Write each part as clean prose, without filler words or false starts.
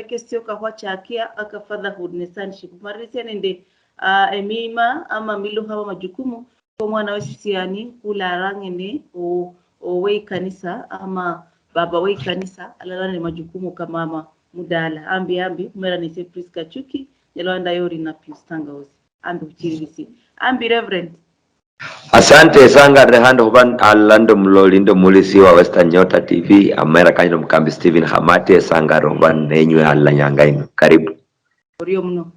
mekesio kahwa chakia aka fatherhood ne sonship marisia nende emima ama milo hawa majukumu kwa mwana wesisiani kula rangene o wei kanisa ama baba wei kanisa alalane majukumu kama mama mudala ambi mera ni se Priska Chuki yalanda yori na Piustanga ozi ambi uchirisi ambi reverend. Asante sanga rehando huban alando mlolindo mulisi wa Western Nyota TV Amerika ino mkambi Steven Hamate sanga roban nenywe ala nyangaino karibu orio mno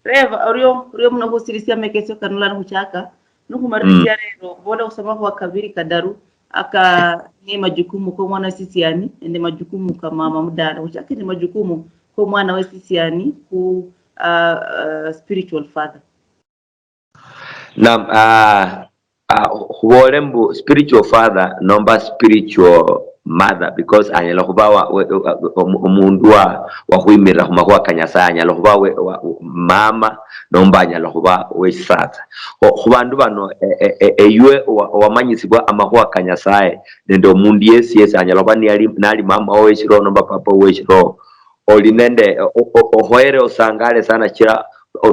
Reva orio mno husirisia mekesio kanula huchaka nuku marisia rero bola usamahu wa kabiri kadaru aka ni majukumu kwa mwana sisiani ende majukumu kama mama mudala huchaka ni majukumu kwa mwana we sisiani ku spiritual father. Na huolembu spiritual father nomba spiritual mother because anyala kubawa umundu wa huimira humakuwa kanyasa anyala kubawa mama nomba anyala kubawa we sata hubandu bano eyue wamanyisibwa amakuwa kanyasae nendo mundi yesi anyala kubawa nali mama oweshiro nomba papa oweshiro olinende ohoere osangale sana chira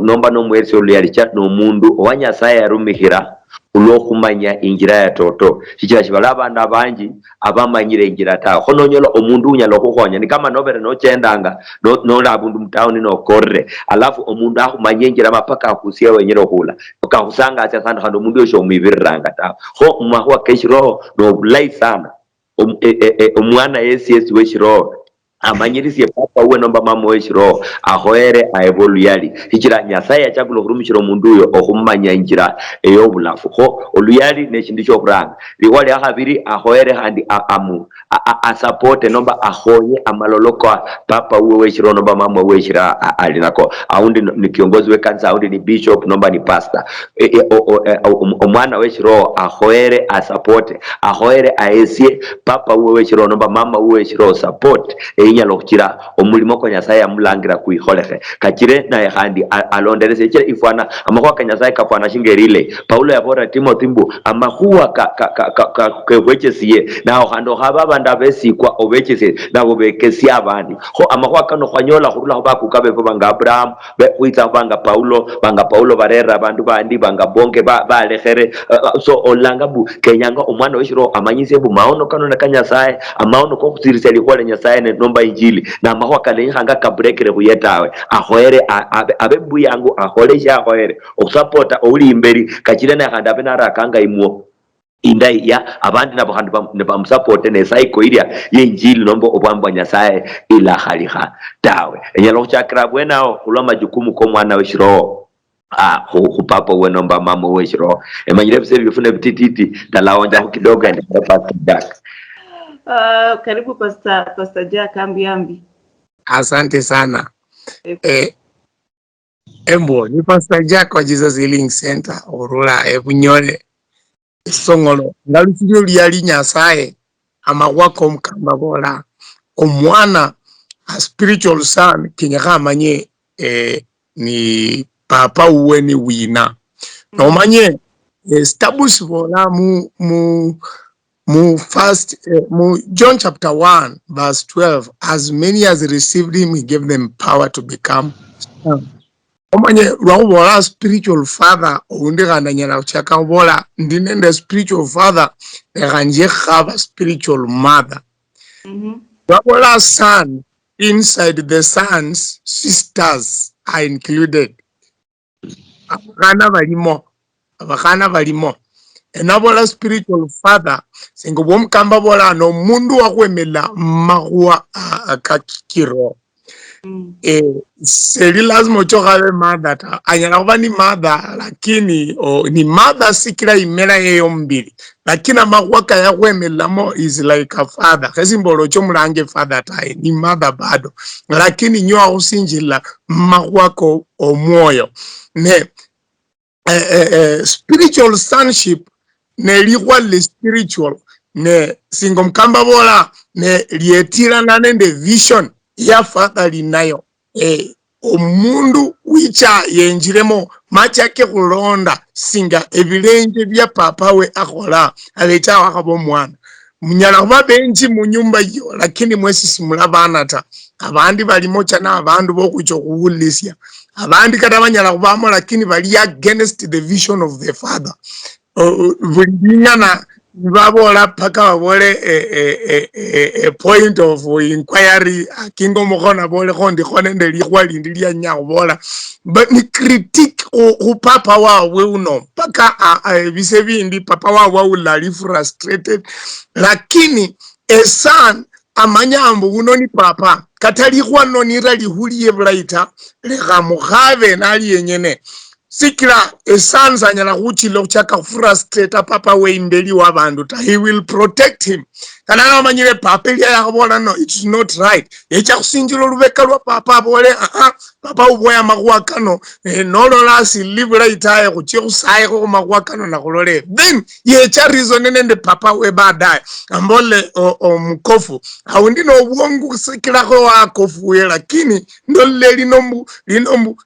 nomba no mwezi oli chat no mundu owanyasaye yarumihira ulokumanya injira ya toto kichira kibalaba ndabanji abamanyire injira ta hononyola omundu unyalo kuhonya ni kama nobere no chendanga no labundu mtaoni no korre alafu omundu akumanye injira mapaka akusiye wenyero hula okahusanga acha sana hando mundu yosho umibiranga ta ho mahwa keshiro no bulai sana omwana yesu weshiro amanyirisiye papa uwe nomba mama weshiro ahoere aevoluyali hichira nyasaye achakulo hurumishiro mundu uyo okumanya injira eyo bulafu ho oluyali neshindicho kuranga liwali ahabiri ahoere handi asapote nomba ahonye amaloloko papa uwe weshiro nomba mama weshira alinako aundi ni kiongozi we kanisa aundi ni bishop nomba ni pastor omwana weshiro ahoere asapote ahoere aesie papa uwe weshiro nomba mama uwe weshiro support inyalo kukira omulimo kwa nyasaye amulangira kuiholehe kachire na handi alonderese chire ifwana amahuwa ka nyasaye kafwana shingerile Paulo yabora Timothy mbu amahuwa kewechesiye na hando hababa ndabesi kwa ovechesiye na obekesi abandi ho amahuwa kano kwanyola hurula hubaku kabe banga Abraham wita banga Paulo barera bandu bandi banga bonge balehere so olanga bu kenyanga omwana weshiro amanyise bu maono kano na kanyasaye amaono ko kusiriseli kwa nyasaye ne nomba injili na mahwa kale hanga kabrekere buyetawe ahoere abebu yangu aholeja ahoere osupporta oli imberi kachire na handa benara kanga imuo indai ya abandi nabo handu bamsupport ne saiko iria ye injili nombo obwamba nyasaye ila haliha tawe enyalo chakra bwenao kulwa majukumu ko mwana weshiro hupapa uwe nomba mama weshiro emanyire bise bifune bitititi dalawonja kidogo ende Jack. Karibu Pastor Jack ambi. Asante sana. Embo ni Pastor Jack wa Jesus Healing Center orula ebunyole songolo ngalusiro lyali nyasaye amawako mkamba bola omwana a spiritual son kinyaka manye ni papa uwe ni wina no manye establish bola mu John chapter 1 verse 12 as many as received him he gave them power to become omanye lwa spiritual father undegana nyana uchaka bola ndinende spiritual father nganje khaba spiritual mother lwa son inside the sons sisters are included abakana balimo enabola spiritual father singo bomkamba bola no mundu wakwemela mahuwa akakiro seri lazima chokabe mother anyala kuba ni mother lakini ni mother sikira imela yeyo mbili lakini amakwaka yakwemela mo is like a father kesimbolo chomulange father tai ni mother bado lakini nyoa usinjila makwako omwoyo ne spiritual sonship ne likwale spiritual ne singo mkamba bola ne lietira nende vision ya father linayo omundu wicha yenjiremo machake kulonda singa ebilenje bya papa we akola alecha wakabo mwana munyala kuba benji mu nyumba yo lakini mwesi simulabana ta abandi balimo chana abandu bokucho kuwulisya abandi kata banyala kubamo lakini bali against the vision of the father bulingana babola paka babole a point of inquiry kingo mokona bole kondi konende likwali ndilia nyabola but ni critique o papa wa we uno paka bisebi ndi papa wa ulali frustrated lakini a son amanyambo uno ni papa katali kwa nonira lihuliye blaita leka mukhave nali yenyene sikira esanza nyala kuchilo chaka frustrate papa we imbeli wabandu ta he will protect him kana amanyire papa ya yakubona no it's not right yecha kusinjiro lubeka lwa papa bole papa uboya magwa kano no lasi live right aye kuchi kusaye ko magwa kano na kulole then yecha reason nende papa we badai ambole mkofu awundi no bwongu sikira ko akofu we lakini ndole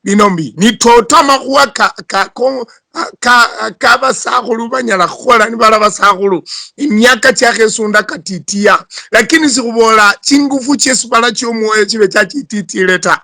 linombi ni tota magwa ka basagulu banyala khola ni bala basagulu imyaka chake sunda katitia lakini sikubola chingufu chesu bala chomoyo chibe chachititileta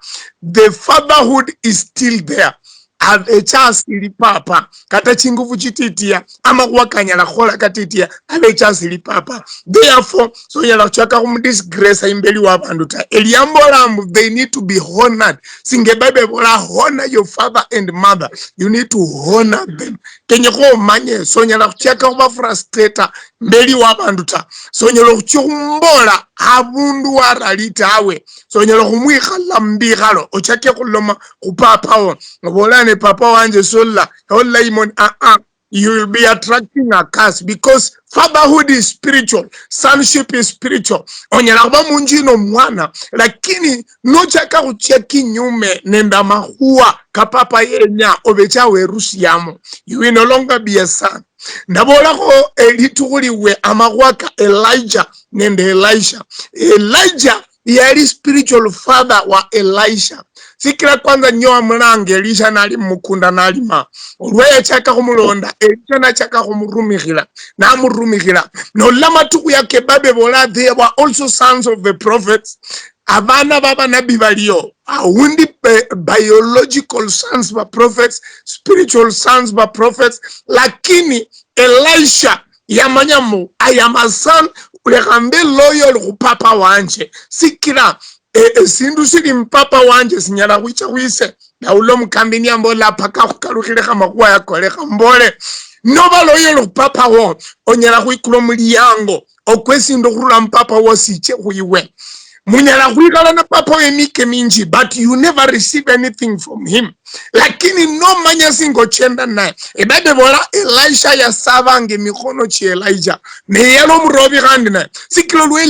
the fatherhood is still there abechasili papa kata chingufu chititia ama kuwakanyala khola katitia abechasili papa therefore so yala chaka kumdisgrace imbeli wabandu ta eliambola they need to be honored singe bible bola honor your father and mother you need to honor them kenye ko manye so yala chaka kuba frustrator mbeli wabandu ta so yala chukumbola abundu waralita awe so yala kumwikhala mbikalo ochake kuloma kupapa wo ngobolane papa wanje sola hola imon you will be attracting a curse because fatherhood is spiritual, sonship is spiritual. Onyala kuba munjino mwana lakini nochaka kucheki nyume nenda mahua kapapa yenya obecha werusi yamo. You will no longer be a son. Ndabola ko elitukuliwe amagwaka Elijah nende Elisha. Elijah yali spiritual father wa Elisha. Sikira kwanza nyoa mlange Elisha nali mukunda nalima. Olwe chaka kumulonda Elisha na chaka kumurumikila na murumikila. No lama tuku yake babe bola they were also sons of the prophets. Abana baba nabi baliyo. Awundi biological sons were prophets, spiritual sons were prophets. Lakini Elisha yamanyamu I am a son ulekambe loyal kupapa wanje. Sikira sindu sili mpapa wanje sinyala wicha wise na ulo mkambini ambola paka kukalukile kama kuwa ya koleka mbole noba loyal papa wo onyala kuikulo muliyango okwesi ndokula mpapa wo siche kuiwe munyala kuikala na papa wemike minji but you never receive anything from him lakini no manya singo chenda nae ebade bola Elisha ya savange mikono chi Elijah ne yalo mrobi kandi nae sikilo lwe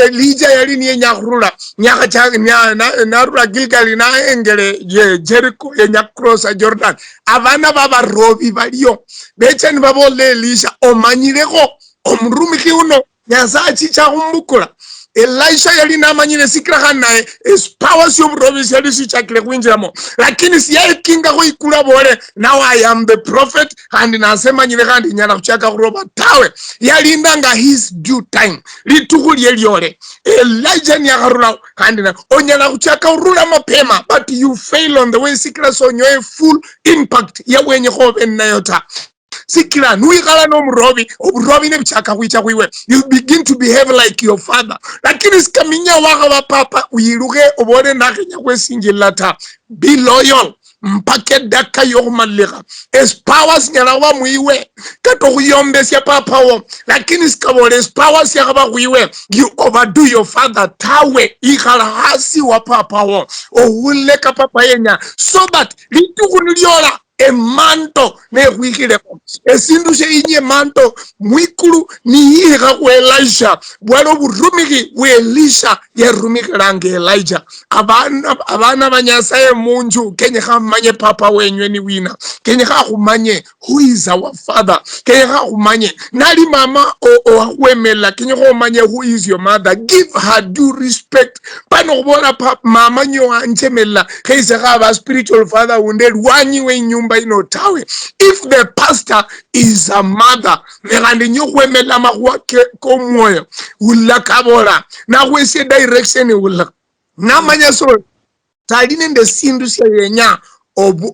Elijah yali niye nyakurula nyaka chagi na rula Gilgali na engele Jericho ya nyakrosa Jordan avana baba robi baliyo becha ni babole Elisha omanyireko omrumiki uno nyasa chicha kumbukula Elisha yali namanyine sikira nae is powers of province yali sichakile kuinjamo lakini siya kinga ko ikula bole now I am the prophet and nasema nyine kandi nyana kuchaka kuroba tawe yali ndanga his due time litukuli eliole Elijah ni akarula kandi na onyana kuchaka urula mapema but you fail on the way sikira so nyoe full impact ya wenye hobe nayota sikila nuikala no mrobi ne bichaka kwicha kwiwe you begin to behave like your father lakini sikaminya waka wa papa uyiruke obone nakenya kwesingilata be loyal mpake daka yokumalika es powers nyala wa muiwe kato kuyombesya papa wo lakini sikabole es powers yakaba kuiwe you overdo your father tawe ikala hasi wa papa wo owuleka papa yenya so that litukuniliola emanto ne wikileko esindu se inye manto mwikulu ni yiga ku Elisha bwalo burumiki we Elisha ya rumiki lange Elijah abana banyasaye munju kenye kamanye papa wenywe ni wina kenye kumanye who is our father kenye kumanye nali mama o wemela kenye kumanye who is your mother give her due respect pano kubona papa mama nyo anchemela kaiza kaba spiritual father wunde wanyi we nyumba nyumba ino tawe. If the pastor is a mother, negandi nyokwe melama wake komoyo ula kabora na wese direction ula na manya so taline nde sindu se yenya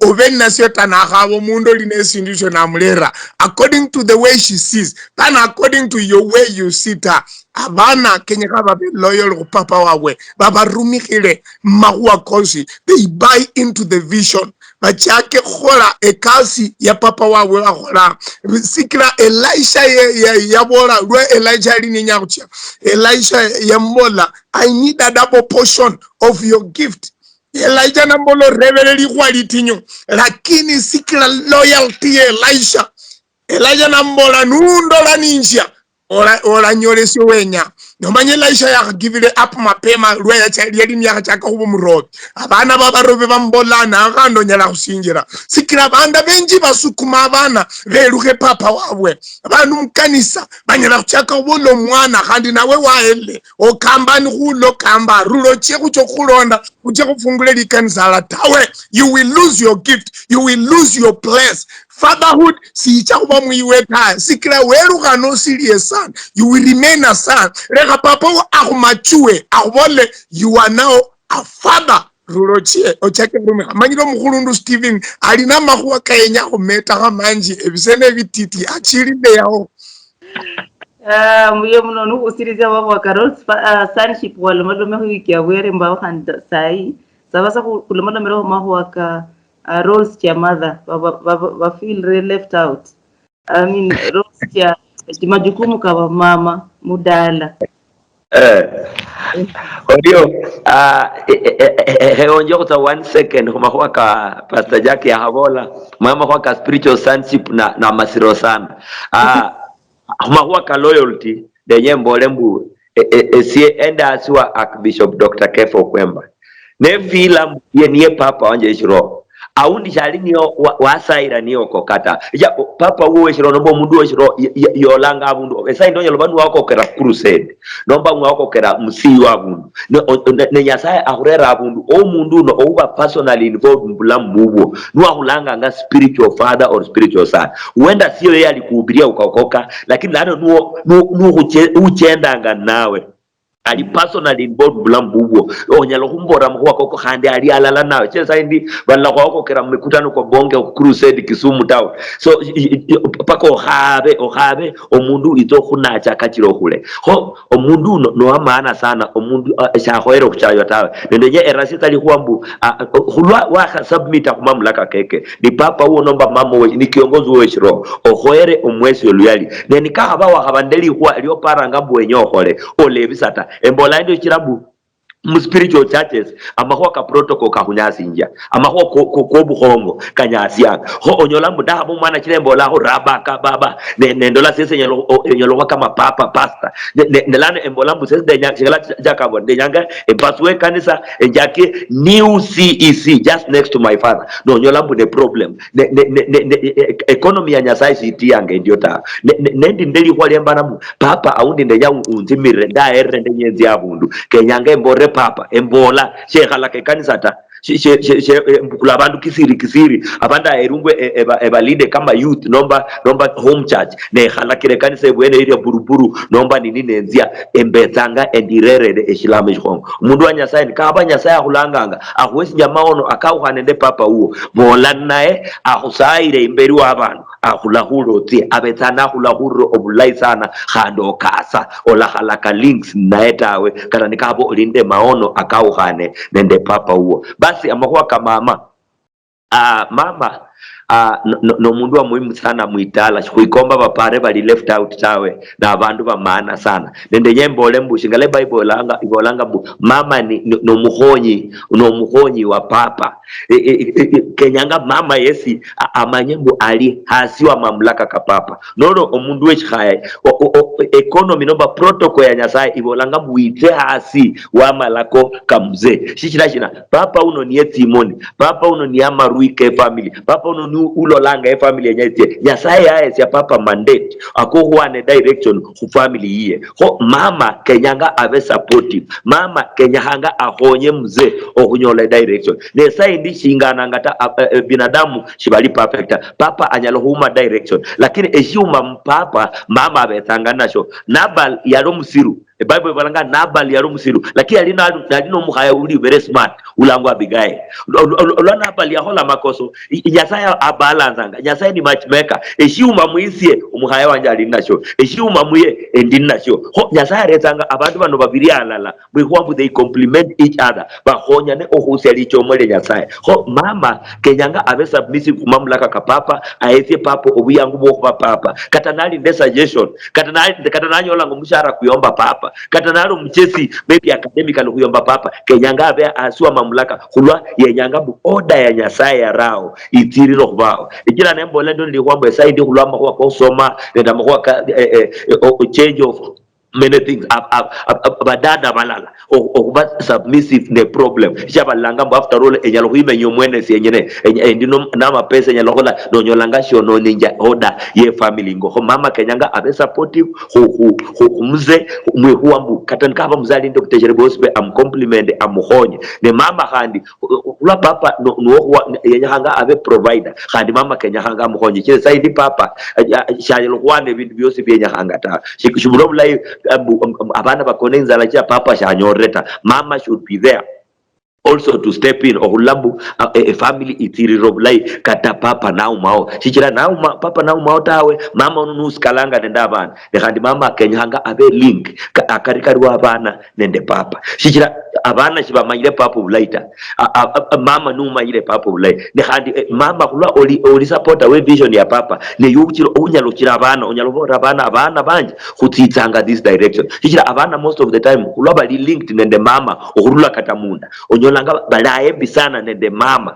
obenna seta na habo mundo line sindu so na mulera according to the way she sees, and according to your way you see her. Abana kenye kaba be loyal ko papa wawe baba rumikile mahuwa kosi, they buy into the vision bachake khola ekasi ya papa wawe akhola sikira Elisha ya bola lwe Elijah lini nyakucha Elisha ya mbola, I need a double portion of your gift. Elijah na mbolo revereli quality nyo lakini sikira loyalty Elisha na mbola nundo la ninja ora nyolesi wenya nomanye Elisha ya give it up mapema lwe ya chali yali myaka chaka hubo murobe abana babarobe bambola na akando nyala kusingira sikira banda benji basukuma abana beruke papa wawe abantu mkanisa banyala kuchaka ubolo mwana kandi nawe waele okambani hulo kamba rulo cheku chokulonda uche kufungule likanisa la tawe. You will lose your gift, you will lose your place. Fatherhood si chakuba muiweka sikira weru kano serious son, you will remain a son. Reka papa wa ahumachue ahwole, you are now a father. Rurochie ochake rume manyiro mukulundu Stephen alina mahuwa kayenya kumeta kamanji ebisene vititi achirinde yao. Muyo mnonu usiriza wa Carol sonship wala malome wiki ya were mbao handa sai sabasa kulomala mero mahuwa ka roles cha mother ba feel left out. I mean roles cha majukumu kwa mama mudala. Audio heonjo kuta 1 second humahuwa ka Pastor Jackie ya habola humahuwa ka spiritual sonship na masiro sana humahuwa ka loyalty denye mbolembu siye enda asiwa Archbishop Dr. Kefo Kwemba ne fila niye papa wanje ishiro aundi shali niyo wasaira niyo kokata ya papa uwe shiro nombo mundu we shiro yolanga abundu esa indonye lobandu wako kera crusade nomba mwa wako kera msii wabundu ne nyasaye ahurera abundu o mundu no uwa personally involved mbula mbubo nuwa hulanga nga spiritual father or spiritual son uenda siyo yeye alikuhubiria ukaokoka lakini lano nuwa uchendanga nawe ali personally involved bulambugo onyalo kumbora mkwa koko khande ali alala nawe chesa indi balla kwako kera mikutano kwa bonge crusade Kisumu town so pako ohabe omundu ito kunacha kachiro kule ho omundu no amana sana omundu shahoero kuchayo tawe ndenye erasita alikuwa mbu hulwa wa submit kwa mamlaka keke ni papa huo nomba mama we ni kiongozi we shiro ohoere omwesi oluyali neni kahaba wa habandeli kwa aliopara ngambu wenyo hole olebisata embola ndio chirabu mu spiritual churches amaho ka protocol ka hunyasinja amaho ko buhongo kanyasiya ho onyolambu dabo mwana chirembo la ho rabaka baba nendola sese nyolo kama papa pastor nelane embolambu sese de nyakala jakabo de nyanga empaswe kanisa enjake new CEC just next to my father no nyolambu the problem economy ya nyasai city yange ndio ta nendi ndeli kwa lemba papa aundi ndeja unzimire da erende nyenzi abundu kenyanga embore papa embola shekhala ke kanisa ta mbukula bandu kisiri abanda erungwe ebalide kama youth nomba home church ne khala kire kanisa ebwene iri buruburu nomba nini nenzia embetanga endirere eshilame shongo mundu anyasaye kaba nyasaye hulanganga ahwesi jamaono akauhanende papa huo bola nae ahusaire imberi w'abantu ahulahuroti abetana hulahuro obulai sana khando kasa ola halaka links naetawe kana nikabo olinde maono akauhane nende papa huo basi amakuwa kama mama no mundu wa muhimu sana muitala kuikomba bapare bali left out tawe na abandu ba maana sana nende nyembole mbushi ngale bible ibolanga mama ni no muhonyi wa papa kenyanga mama yesi amanyembu ali hasiwa mamlaka ka papa nono omundu wechikhaya economy nomba protocol ya nyasaye ibolanga buite hasi wa malako kamze shishina papa uno niye Timoni papa uno ni amaru wike family papa no nu ulolanga family nyaite nyasaye aya papa mandate ako huane direction ku family iye ho mama kenyanga ave supportive mama kenyanga ahonye mzee okunyola direction ne sai ndi shingana ngata binadamu shibali perfect papa anyalo huma direction lakini eshuma papa mama abetanga nasho Nabal yalo musiru Bible balanga Nabal yalo musiru lakini alino muhaya uli very smart ulango abigaye lo Nabal yahola makoso nyasaya abalanzanga nyasaya ni matchmaker eshuma muisie umuhaya wanje alinasho eshuma muye endinasho ho nyasaya retanga abantu bano babiri alala bwihwambu they complement each other bahonya ne ohusi alichomole nyasaya ho mama kenyanga abe submissive kumamlaka ka papa aetie papa obuyangu bwo papa katanali nde suggestion katanali olango mushara kuyomba papa katanali mchesi maybe academical kuyomba papa kenyanga abe asua mamlaka kulwa yenyanga bu order ya nyasaya rao itiriro kwao ijira nembo lendo ndihwambo side kulwa makwa kusoma nenda makwa change of many things badada balala okuba submissive ne problem shabalanga mbo after all enyalo kuimenyo mwene sienyene ndino na mapesa enyalo kola no nyolanga shono ninja order ye family ngo mama kenyanga abe supportive mze mwehuambu katankaba mzali ndo kutejere bosbe am compliment am honye ne mama handi ula papa no yenyanga abe provider handi mama kenyanga am honye kile saidi papa shayelo kwane bintu byose byenyanga ta shikushubula bulai abana bakone nzala cha papa shanyoreta mama should be there also to step in ohulambu a family itiriroblai kata papa naumao shichira nauma papa naumao tawe mama unus kalanga nenda abana kandi mama kenyanga abe link akarikariwa abana nende papa shichira abana shibamanyire papa ulaita mama numanyire papa ulai kandi mama kula oli supporta we vision ya papa ne yukiro unyalukira abana unyalobora abana banje kutitsanga this direction shichira abana most of the time kula bali linked nende mama ohurula katamunda langa balaye bisana nende mama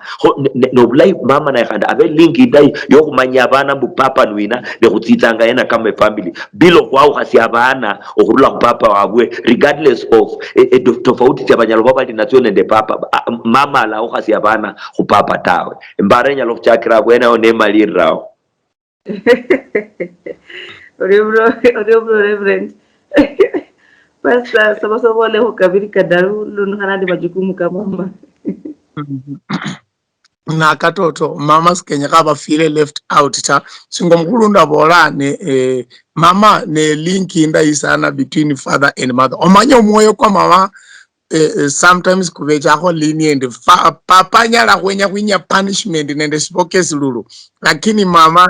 no bulai mama na khanda abe linki dai yo kumanya abana bu papa nwina ne kutitanga yena kama family bilo kwao hasi abana okurula papa wabwe regardless of tofauti ya banyalo baba linatio nende papa mama la hasi abana ku papa tawe mbarenya lo chakra bwena one malirao Orebro reverend Pasta sababu wale hukabiri kadaru lunhana di majukumu kama mama. Na katoto mama skenyaka bafile left out ta singomkulu ndabola ne mama ne link inda isana between father and mother omanya omwoyo kwa mama sometimes kuveja ho lenient papa nyala kwinya punishment nende sipokesi lulu lakini mama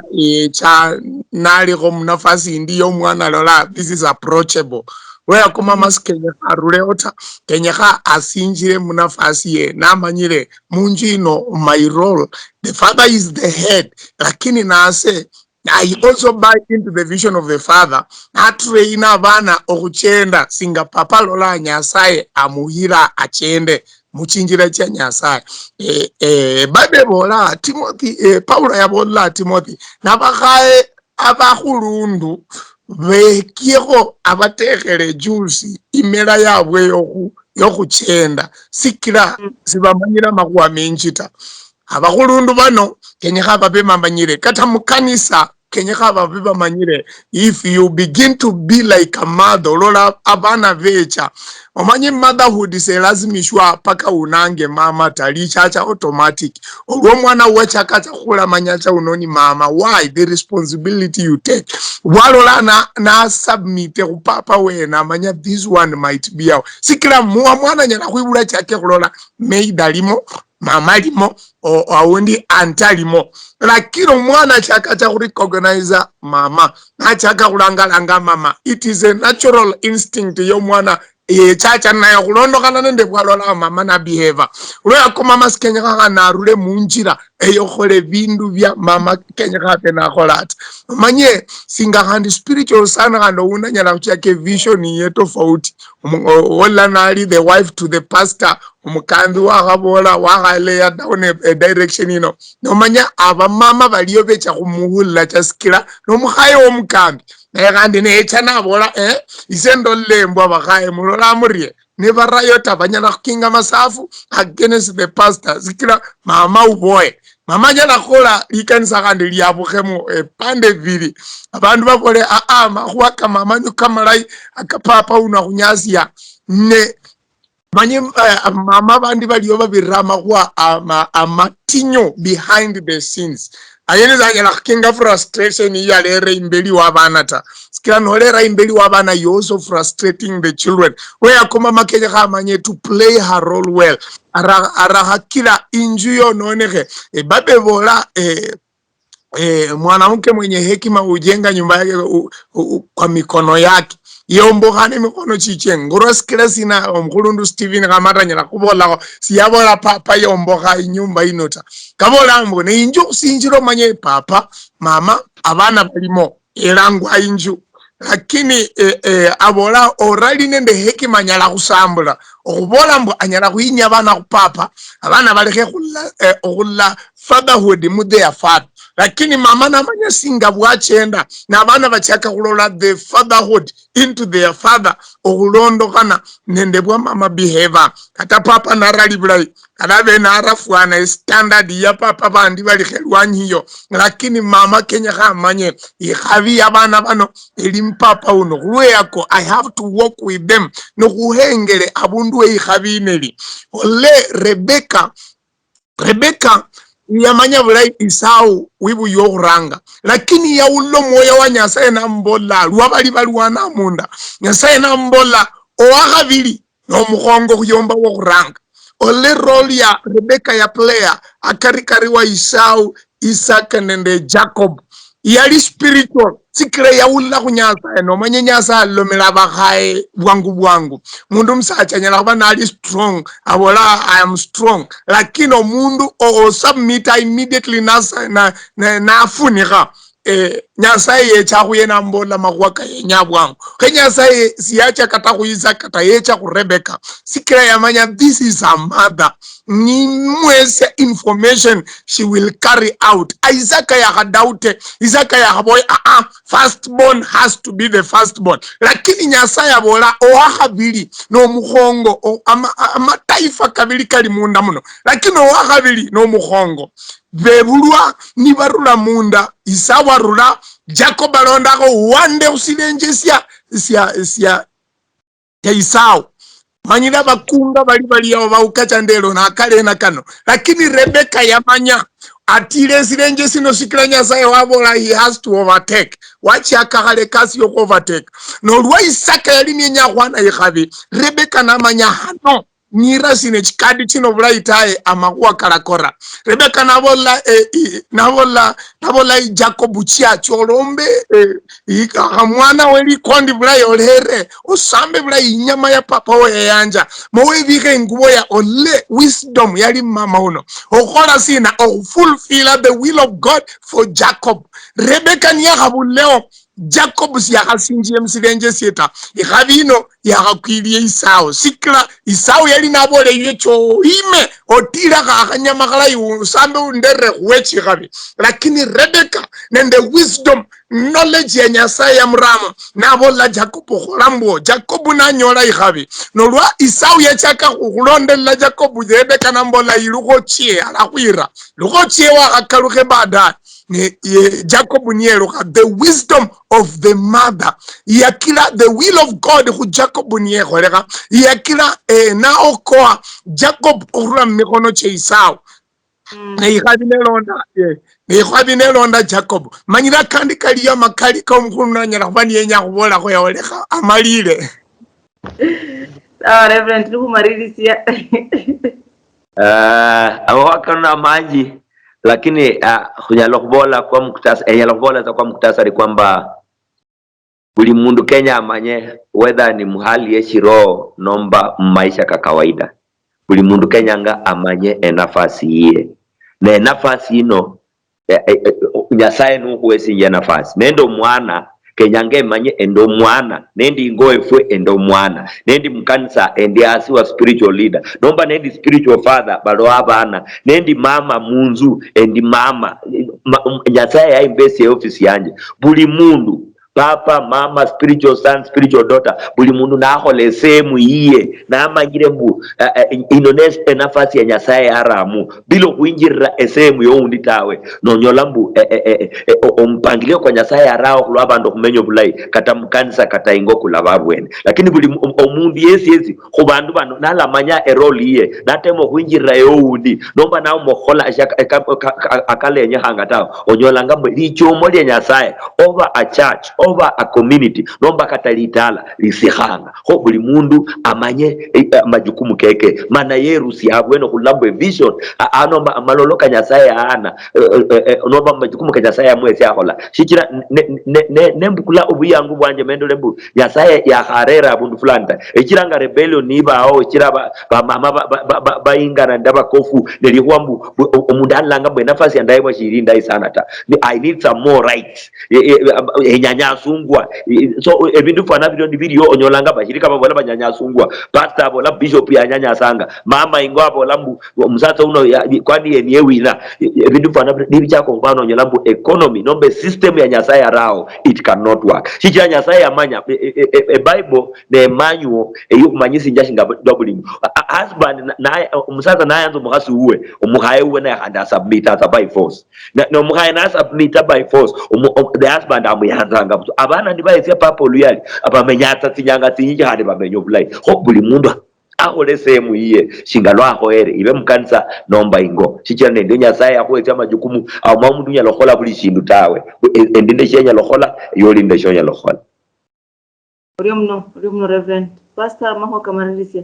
cha nali ko mnafasi ndiyo mwana lola this is approachable wea kuma maskenya arule ota kenyaka asinjire munafasi ye na manyire munjino my role the father is the head lakini naase I also buy into the vision of the father na traina bana okuchenda singa papa lola nyasaye amuhira achende muchinjira cha nyasaye Bible bola Timothy Paulo yabola Timothy nabakae abahulundu bekiho abatekere juice imera yabwe yokuchenda sikira sibamanyira makuwa menjita abahulundu bano kenyaka babe mambanyire kata mukanisa kenyaka babe bamanyire if you begin to be like a mother lola abana vecha omanyi motherhood se lazimishwa paka unange mama tali chacha automatic olwo mwana wecha kacha kula manyacha unoni mama why the responsibility you take walola na submit ku papa wena manya this one might be out sikira mwana nyana kuibula chake kulola meida limo mama limo o awundi antalimo lakini mwana chaka cha recognize mama na chaka kulanga mama it is a natural instinct yo mwana chacha nayo kulondokana nende bwalola mama na behavior uloya ko mama skenya kanga narule munjira eyokhole bindu bya mama kenya kape na kholat manye singa handi spiritual sana kando unanyala kuchake vision yeto fauti wala nali the wife to the pastor umukambi wakabola wakaleya down a direction no manya aba mama baliyo becha kumuhula chaskira no mukhaye omukambi kandi necha nabola isendo lembo abakhaye mulola murie nebarayo tabanyala kinga masafu against the pastor zikira mama uboye mama nyala kola likanisa kandi lyabukemu pande vili abantu bakole mahuwa kama manyu kamalai akapapa una kunyazia ne manye mama bandi baliyo babirama kwa amatinyo behind the scenes ayene zanyala kinga frustration ya lere imbeli wabana ta sikira no lera imbeli wabana you also frustrating the children we akoma makeja kamanye to play her role well ara hakila injuyo noneke babe bola mwanamke mwenye hekima ujenga nyumba yake kwa mikono yake yombokane mikono chiche ngoroskira sina omkulundu Steven kamata nyala kubola siyabola papa yomboka inyumba inota kabola mbo ne inju sinjiro manye papa mama abana balimo erangwa inju lakini abola orali nende hekima nyala kusambula okubola mbo anyala kuinya abana kupapa abana baleke kulla fatherhood mude ya father lakini mama na manya singa bwachenda na abana bachaka kulola the fatherhood into their father okulondo kana nende bwa mama behavior kata papa narali bulai kadabe narafuana standard ya papa bandi bali khelwanyiyo lakini mama Kenya kamanye ikhavi abana bano elimpapa uno kulwe yako I have to work with them no kuhengele abundu ikhavi neli ole Rebecca yamanya bulai Isau wibu yokuranga lakini ya ulo moya wa Nyasaye na mbola lwabali balwana munda Nyasaye na mbola owakabili no mukongo kuyomba wokuranga ole role ya Rebecca ya player akarikari wa Isau Isaac nende Jacob yali spiritual sikire ya ula kunyasa no manye nyasa lomela bakae bwangu mundu msacha nyala kuba nali strong abola I am strong lakini mundu o submit immediately na afunika Nyasaye yecha kuyena mbola makwaka yenyabwangu Nyasaye siacha kata kuiza kata yecha ku Rebecca sikira yamanya this is a mother ni mwese information she will carry out Isaac ya hadaute Isaac ya boy firstborn has to be the firstborn lakini Nyasaye abola owahabili no muhongo ama taifa kabili kali munda muno lakini owahabili no muhongo bebulwa nibarula munda Isawa rula Jacob alondako wande usilenjesya ya Isau manyira bakunga bali yao baukacha ndelo na kale na kano lakini Rebecca yamanya atile silenjesi no sikira Nyasaye wabola he has to overtake wachi akakale kasi yo overtake no lwa Isaka yali nyakwana yikhabi Rebecca namanya hano nyira sine chikadi chino bulaitae amakuwa kalakora Rebecca nabola Jacob chia cholombe mwana weli kondi bulai olere osambe bulai inyama ya papa we yanja mowe vike ngubo ya ole wisdom yali mama uno okola sina fulfill the will of God for Jacob Rebecca niyakabuleo Jacob siyakasinjiye msilenje siyeta ikhabino yakakwiliye Isau sikla Isau yali nabole yecho ime otila kakanyama kala usambe undere wechi khabi lakini Rebecca nende wisdom knowledge ya Nyasaye ya mrama nabola Jacob kholambo Jacob nanyola ikhabi nolwa Isau yachaka kulondela Jacob Rebecca nambola iluko chie alakwira luko chie wakakaluke baada Jacob nieruka the wisdom of the mother yakila the will of God ku Jacob niekoreka yakila naokoa Jacob urula mikono che Isau Nelonda Jacob manyira kandi kaliya makali ka omukulu nanyala kubani yenya kubola ko yawoleka amalire Reverend lukumarilisia awakana maji lakini kunyalo kubola kwa muktasari kwamba buli mundu Kenya amanye whether ni muhali yeshiro nomba maisha kawaida buli mundu Kenya nga amanye nafasi iye na nafasi ino Nyasaye nukuwesi ya nafasi nendo mwana Kenya nge manye endo mwana nendi ngoefwe endo mwana nendi mkanisa endi asiwa spiritual leader nomba nendi spiritual father balo abana nendi mama munzu endi mama Nyasaye ya investi office yanje buli mundu papa mama spiritual son spiritual daughter buli mundu nakhole same iye namanyire mbu inonese enafasi ya Nyasaye haramu bila kuinjirira same youndi tawe nonyola mbu ompangilio kwa Nyasaye harao kulwa abandu kumenyo bulayi kata mukanisa kata ingo kulaba bwene lakini buli omundu yesi kubandu bano nalamanya role iye natemo kuinjirira youndi nomba nawo mokhola akalenya hanga tawo onyola ngambo lichomo lya Nyasaye over a church over a community nomba katalitala lisihanga ho buli mundu amanye majukumu keke mana yerusi yabweno kulambwe vision anomba amaloloka Nyasaye ana nomba majukumu ka Nyasaye amwese akola shikira nembukula obuyangu bwanje mendole mbu Nyasaye ya harera abundu fulanta ekiranga rebellion niba aho kiraba mama baingana ndaba kofu nelihuambu omundu alanga bwe nafasi yandaye bashirinda isana ta I need some more rights enyanyasungwa so ebindu fana video onyolanga bashirika babola banyanyasungwa pastor abola bishop yanyanyasanga mama ingo abola mbu omusatsa uno kwani yeniye wina ebindu fana nibichako kubano onyolambu economy nombe system ya Nyasaye arao it cannot work shikira Nyasaye amanya Bible ne manual eyukumanyisi njashinga doubling husband na omusatsa nayanzo mukhasi uwe omuhaye uwe na handa submit as by force no muhaye na submit by force the husband amuyanzanga buto abana ndibayese papa luyali abamenyata tinyanga tinyiki hande bamenyo bulai ho buli mundu ahole sehemu iye shingalo ahoere ibe mukanisa nomba ingo shikira nende Nyasaye akweta majukumu au mamundu nya lokhola buli shindu tawe endinde shenya lokhola yoli nde shonya lokhola Uriumno Reverend Pastor maho kamarisia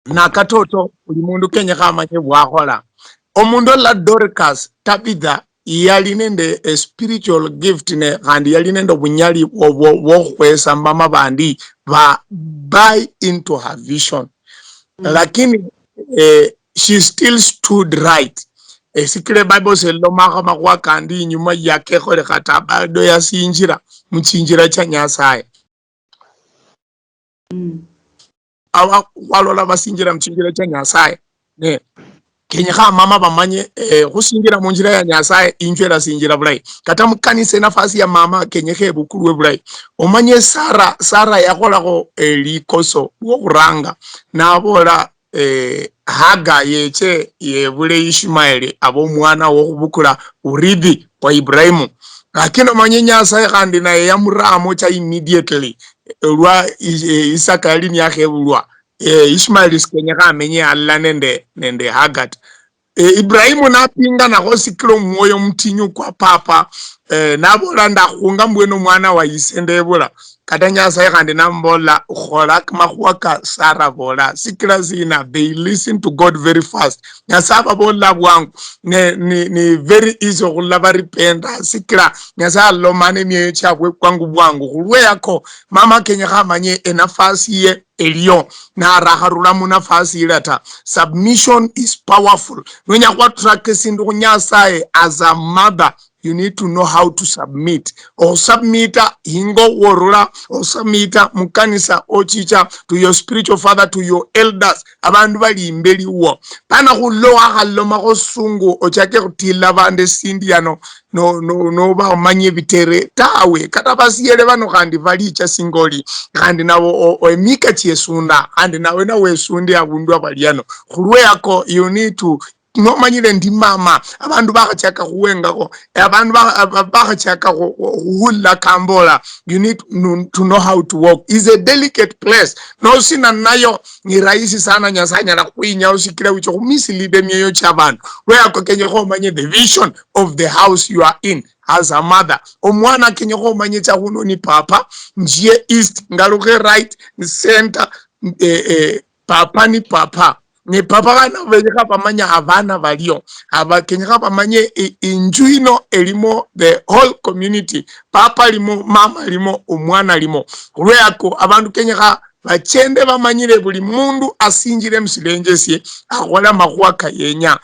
nakatoto buli mundu kenya kamanye bwakola omundu la Dorcas Tabitha yali nende a spiritual gift ne kandi yali nende obunyali wo kwesa mama bandi ba buy into her vision lakini she still stood right sikile Bible selo makama kwa kandi nyuma yake khole kata bado yasinjira muchinjira cha Nyasaye awa walola basinjira muchinjira cha Nyasaye ne kenya kha mama bamanye kusinjira munjira ya Nyasaye injera sinjira bulai kata mukanise nafasi ya mama kenya khe bukulwe bulai omanye Sara yakola ko likoso wo kuranga nabola Haga yeche yebule Ishmaeli abo mwana wo kubukula uridi wa Ibrahimu lakini omanye Nyasaye kandi naye yamuramo cha immediately lwa Isaka alini yake bulwa Ishmael sikenya kamenye alla nende Hagat Ibrahimu napinga na hosikilo mwoyo mtinyu kwa papa nabola ndakhunga mbweno mwana wa isendebula kata Nyasaye kandi nambola khola makhwaka Sara bola sikila zina they listen to God very fast Nyasaye bola bwangu ni very easy khulaba repenta sikila Nyasaye lo mane mye chakwe kwangu bwangu khulwe yako mama kenya khamanye enafasi ye eliyo na raharula munafasi ilata submission is powerful nwenya kwa track sindu Nyasaye as a mother you need to know how to submit or submita hingo worula or submita mukanisa ochicha to your spiritual father to your elders abandu bali imbeli wo pana kuloa haloma kosungu ochake kutila bande sindiano no ba manye bitere tawe kata basiyele bano kandi balicha singoli kandi nawo emika chiesunda kandi nawe nawe sundi abundu abaliano khulwe yako you need to no manyile ndi mama abandu bakachaka kuwengako abandu bakachaka kuhula kambola you need to know how to walk is a delicate place no sina nayo ni rahisi sana Nyasaye na kuinya usikira wicho kumisilide myeyo chabantu where kenye ko manye the vision of the house you are in as a mother omwana kenye ko manye cha huno ni papa njie east ngaluke right ni center papa ni papa ni papa kana vejeka pamanya avana valio aba kenyeka pamanye injuino elimo the whole community papa limo mama limo omwana limo kulweyako abantu kenyeka bachende bamanyire buli mundu asinjire msilenjesie akola makwaka yenya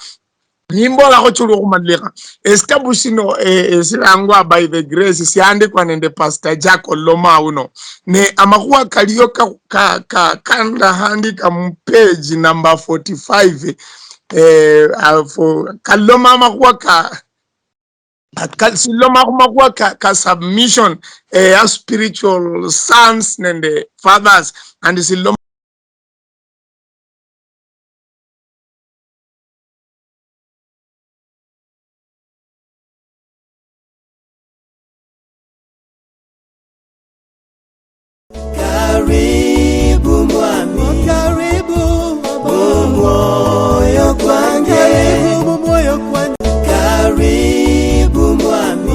nimbola ko chulo kumaleka establishino silangwa by the grace siandikwa nende Pastor Jack Oloma uno ne amakuwa kaliyo kanda handika page number 45 kaloma amakuwa siloma kumakwa ka submission as spiritual sons and fathers and siloma